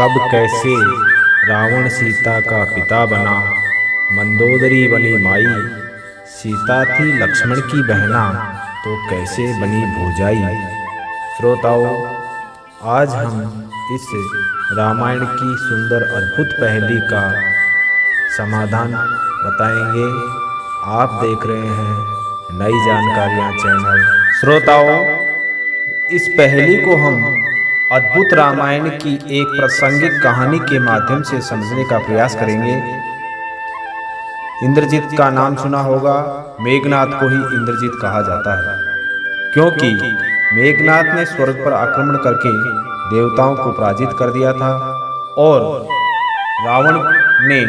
कब कैसे रावण सीता का पिता बना, मंदोदरी बनी माई। सीता थी लक्ष्मण की बहना, तो कैसे बनी भौजाई। श्रोताओं, आज हम इस रामायण की सुंदर अद्भुत पहेली का समाधान बताएंगे। आप देख रहे हैं नई जानकारियाँ चैनल। श्रोताओं, इस पहेली को हम अद्भुत रामायण की एक प्रासंगिक कहानी के माध्यम से समझने का प्रयास करेंगे। इंद्रजीत का नाम सुना होगा। मेघनाथ को ही इंद्रजीत कहा जाता है, क्योंकि मेघनाथ ने स्वर्ग पर आक्रमण करके देवताओं को पराजित कर दिया था और रावण ने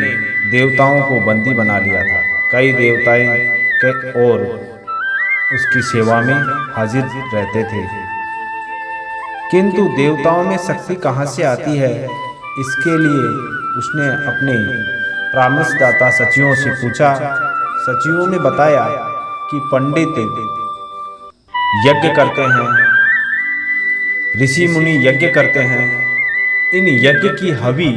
देवताओं को बंदी बना लिया था। कई देवताएं और उसकी सेवा में हाजिर रहते थे, किंतु देवताओं में शक्ति कहाँ से आती है, इसके लिए उसने अपने परामर्शदाता सचिवों से पूछा। सचिवों ने बताया कि पंडित यज्ञ करते हैं, ऋषि मुनि यज्ञ करते हैं। इन यज्ञ की हवि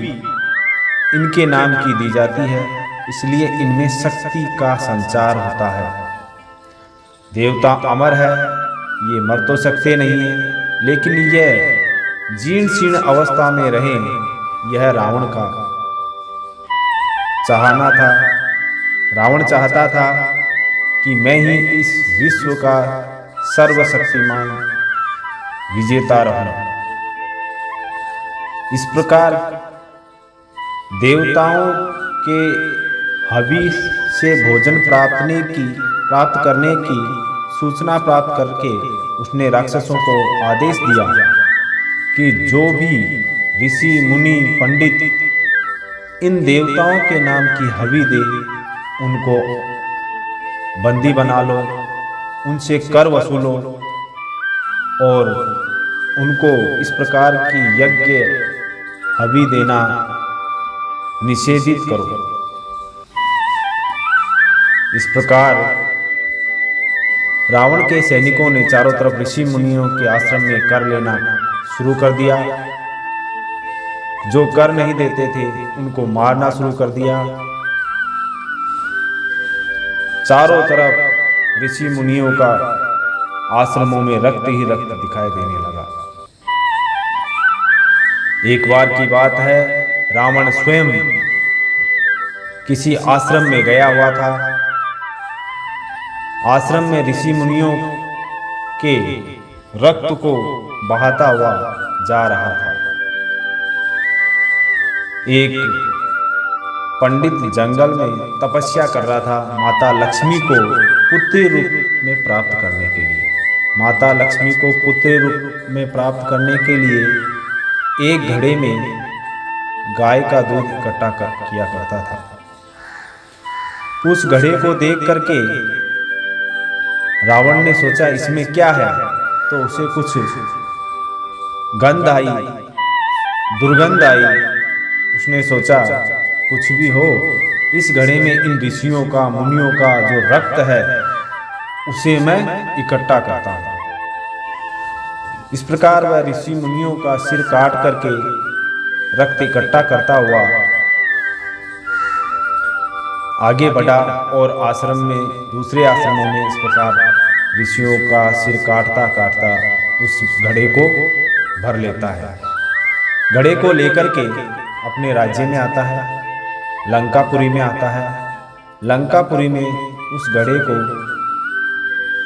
इनके नाम की दी जाती है, इसलिए इनमें शक्ति का संचार होता है। देवता अमर है, ये मर तो सकते नहीं है, लेकिन यह जीर्ण शीर्ण अवस्था में रहे, यह रावण का चाहना था। रावण चाहता था कि मैं ही इस विश्व का सर्वशक्तिमान विजेता रहूं। इस प्रकार देवताओं के हवि से भोजन प्राप्त करने की सूचना प्राप्त करके उसने राक्षसों को आदेश दिया कि जो भी ऋषि मुनि पंडित इन देवताओं के नाम की हवि दे, उनको बंदी बना लो, उनसे कर वसूलो और उनको इस प्रकार की यज्ञ हवि देना निषेधित करो। इस प्रकार रावण के सैनिकों ने चारों तरफ ऋषि मुनियों के आश्रम में कर लेना शुरू कर दिया। जो कर नहीं देते थे उनको मारना शुरू कर दिया। चारों तरफ ऋषि मुनियों का आश्रमों में रक्त ही रक्त दिखाई देने लगा। एक बार की बात है, रावण स्वयं किसी आश्रम में गया हुआ था। आश्रम में ऋषि मुनियों के रक्त को बहाता हुआ जा रहा था। एक पंडित जंगल में तपस्या कर रहा था माता लक्ष्मी को पुत्री रूप में प्राप्त करने के लिए। माता लक्ष्मी को पुत्री रूप में प्राप्त करने के लिए एक घड़े में गाय का दूध इकट्ठा किया करता था। उस घड़े को देख करके रावण ने सोचा इसमें क्या है, तो उसे कुछ गंध आई, दुर्गंध आई। उसने सोचा कुछ भी हो, इस घड़े में इन ऋषियों का मुनियों का जो रक्त है उसे मैं इकट्ठा करता हूं। इस प्रकार वह ऋषि मुनियों का सिर काट करके रक्त इकट्ठा करता हुआ आगे बढ़ा और आश्रम में दूसरे आश्रमों में इस प्रकार ऋषियों का सिर काटता काटता उस घड़े को भर लेता है। घड़े को लेकर के अपने राज्य में आता है, लंकापुरी में आता है। लंकापुरी में उस घड़े को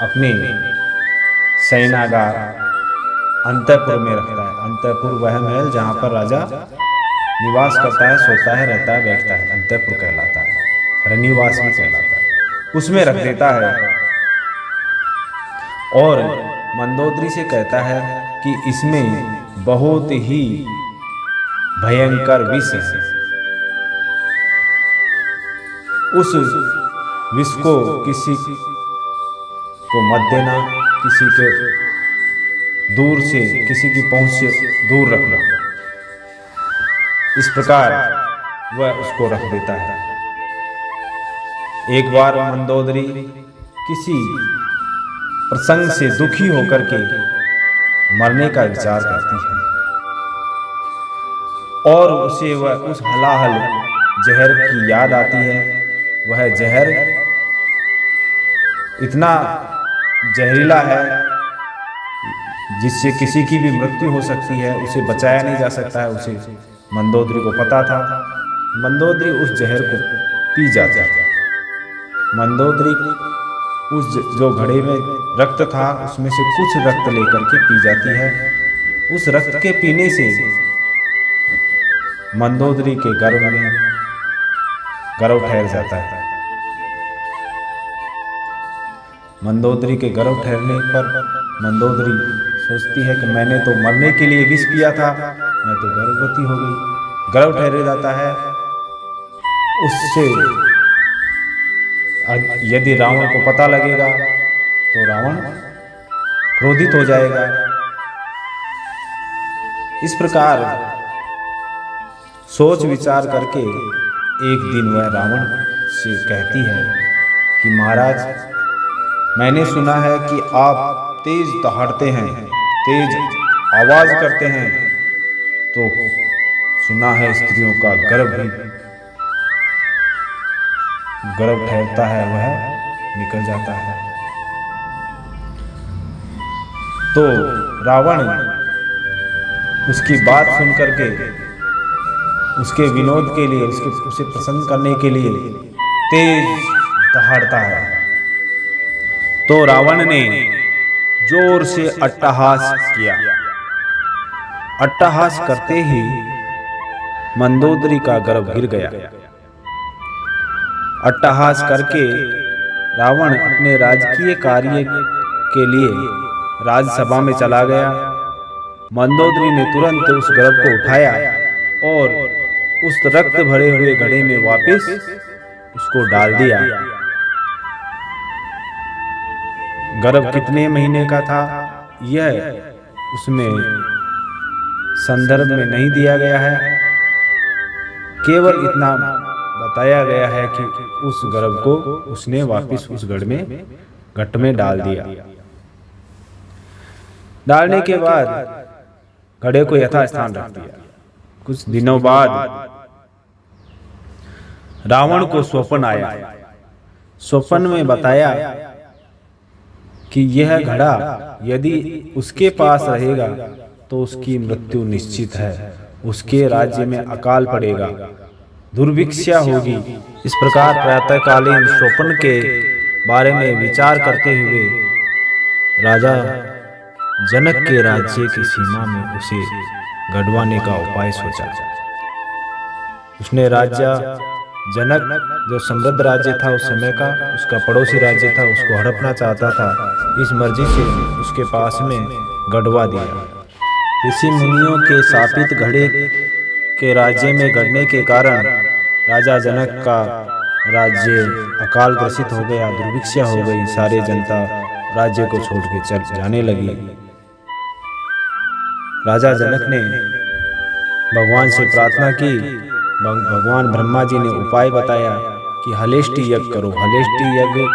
अपने सेनागार अंतःपुर में रखता है। अंतःपुर वह महल जहाँ पर राजा निवास करता है, सोता है, रहता है, बैठता है, अंतःपुर कहलाता है, रनिवास भी कहलाता है। उसमें रख देता है और मंदोदरी से कहता है कि इसमें बहुत ही भयंकर विष है। उस विष को किसी को मत देना, किसी के दूर से, किसी की पहुंच से दूर रखना। इस प्रकार वह उसको रख देता है। एक बार मंदोदरी किसी प्रसंग से दुखी होकर के मरने का विचार करती है। और उसे वह उस हलाहल जहर की याद आती है। वह जहर इतना जहरीला है जिससे किसी की भी मृत्यु हो सकती है, उसे बचाया नहीं जा सकता है। उसे मंदोदरी को पता था। मंदोदरी उस जहर को पी जाती है। मंदोदरी उस जो घड़े में रक्त था उसमें से कुछ रक्त लेकर के पी जाती है। उस रक्त के पीने से मंदोदरी के गर्भ में गर्भ ठहर जाता है। मंदोदरी के गर्भ ठहरने पर मंदोदरी सोचती है कि मैंने तो मरने के लिए विष पिया था, मैं तो गर्भवती हो गई। गर्भ ठहर जाता है। उससे यदि रावण को पता लगेगा तो रावण क्रोधित हो जाएगा। इस प्रकार सोच विचार करके एक दिन वह रावण से कहती है कि महाराज, मैंने सुना है कि आप तेज दहाड़ते हैं, तेज आवाज करते हैं, तो सुना है स्त्रियों का गर्भ ठहरता है, वह निकल जाता है। तो रावण उसकी बात सुनकर के उसके विनोद के लिए, उसे प्रसन्न करने के लिए तेज दहाड़ता है। तो रावण ने जोर से अट्टहास किया। अट्टहास करते ही मंदोदरी का गर्भ गिर गया। अट्टहास करके रावण अपने राजकीय कार्य के लिए राजसभा में चला गया। मंदोदरी ने तुरंत उस गर्भ को उठाया और उस रक्त भरे हुए घड़े में वापस उसको डाल दिया। गर्भ कितने महीने का था यह उसमें संदर्भ में नहीं दिया गया है, केवल इतना बताया गया है कि उस गर्भ को उसने वापस उस घट में डाल दिया। डालने के बाद घड़े को यथास्थान रख दिया। कुछ दिनों बाद रावण को स्वप्न आया। स्वप्न में बताया कि यह घड़ा यदि उसके पास रहेगा तो उसकी मृत्यु निश्चित है, उसके राज्य में अकाल पड़ेगा, दुर्भिक्षा होगी। इस प्रकार प्रातःकालीन स्वप्न के बारे में विचार करते हुए राजा जनक के राज्य की सीमा में उसे गढ़वाने का उपाय सोचा। उसने राजा जनक, जो समृद्ध राज्य था उस समय का, उसका पड़ोसी राज्य था, उसको हड़पना चाहता था। इस मर्जी से उसके पास में गढ़वा दिया। ऋषि मुनियों के शापित घड़े के राज्य में गढ़ने के कारण राजा जनक का राज्य अकाल ग्रसित हो गया, दुर्भिक्षा हो गई। सारी जनता राज्य को छोड़ के चल जाने लगी। राजा जनक ने भगवान से प्रार्थना की। भगवान ब्रह्मा जी ने उपाय बताया कि हलेष्टि यज्ञ करो। हलेष्टि यज्ञ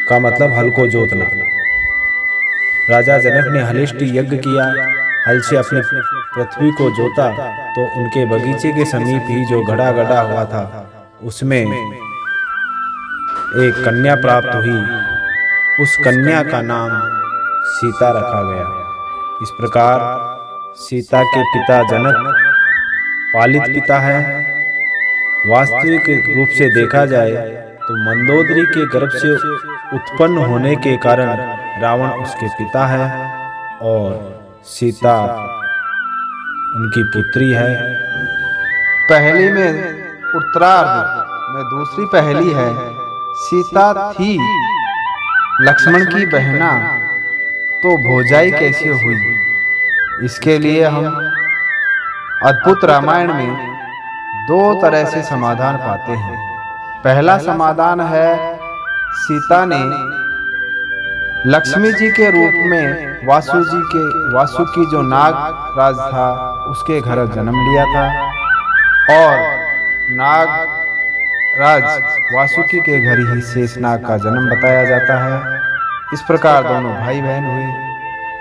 का मतलब हल को जोतना। राजा जनक ने हलेष्टि यज्ञ किया। हल से अपने पृथ्वी को जोता तो उनके बगीचे के समीप ही जो घड़ा गड़ा हुआ था उसमें एक कन्या प्राप्त हुई। उस कन्या का नाम सीता रखा गया। इस प्रकार सीता के पिता जनक पालित पिता है। वास्तविक रूप से देखा जाए तो मंदोदरी के गर्भ से उत्पन्न होने के कारण रावण उसके पिता है और सीता उनकी पुत्री है। पहली में उत्तरार्ध में दूसरी पहली है। सीता थी लक्ष्मण की बहना, तो भोजाई कैसे हुई? इसके लिए हम अद्भुत रामायण में दो तरह से समाधान पाते हैं। पहला समाधान है, सीता ने लक्ष्मी जी के रूप में वासुकी जो नाग राज था उसके घर जन्म लिया था और नाग राज वासुकी के घर ही शेषनाग का जन्म बताया जाता है। इस प्रकार दोनों भाई बहन हुए।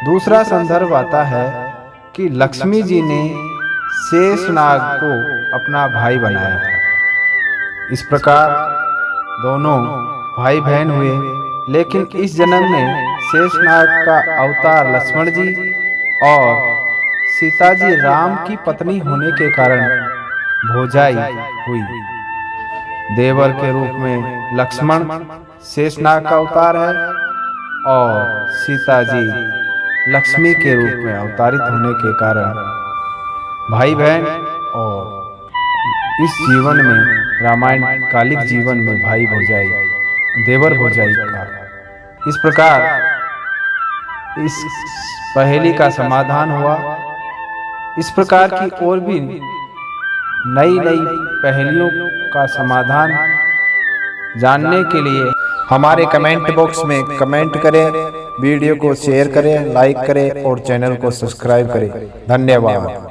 दूसरा संदर्भ आता है कि लक्ष्मी जी ने शेषनाग को अपना भाई बनाया था। इस प्रकार दोनों भाई बहन हुए, लेकिन इस जन्म में शेषनाग का अवतार लक्ष्मण जी और सीता जी राम की पत्नी होने के कारण भोजाई हुई। देवर के रूप में लक्ष्मण शेषनाग का अवतार है और सीता जी लक्ष्मी के रूप में अवतारित होने के कारण भाई बहन और इस जीवन में रामायण कालिक जीवन में भाई भौजाई देवर भौजाई का इस प्रकार इस पहेली का समाधान हुआ। इस प्रकार की और भी नई नई पहेलियों का समाधान जानने के लिए हमारे कमेंट बॉक्स में कमेंट करें, वीडियो को शेयर करें, लाइक करें और चैनल को सब्सक्राइब करें। धन्यवाद।